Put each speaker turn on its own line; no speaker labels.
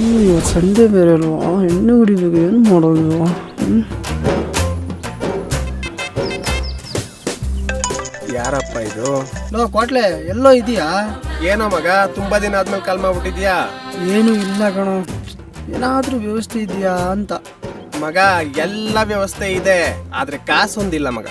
ಇವತ್ತು ಸಂಡೇ ಬೇರೆ ಅಲ್ವಾ, ಎಣ್ಣೆ ಹೊಡಿಬೇಕು. ಏನು ಮಾಡೋದು?
ಯಾರಪ್ಪ ಇದು?
ಲೋ ಕೋಟ್ಲೆ, ಎಲ್ಲೋ ಇದೆಯಾ?
ಏನೋ ಮಗ, ತುಂಬಾ ದಿನ ಆದ್ಮೇಲೆ ಕಾಲ್ ಮಾಡ್ಬಿಟ್ಟಿದ್ಯಾ?
ಏನು ಇಲ್ಲ ಕಣೋ, ಏನಾದ್ರೂ ವ್ಯವಸ್ಥೆ ಇದೆಯಾ ಅಂತ.
ಮಗ, ಎಲ್ಲ ವ್ಯವಸ್ಥೆ ಇದೆ, ಆದ್ರೆ ಕಾಸು ಒಂದಿಲ್ಲ ಮಗ.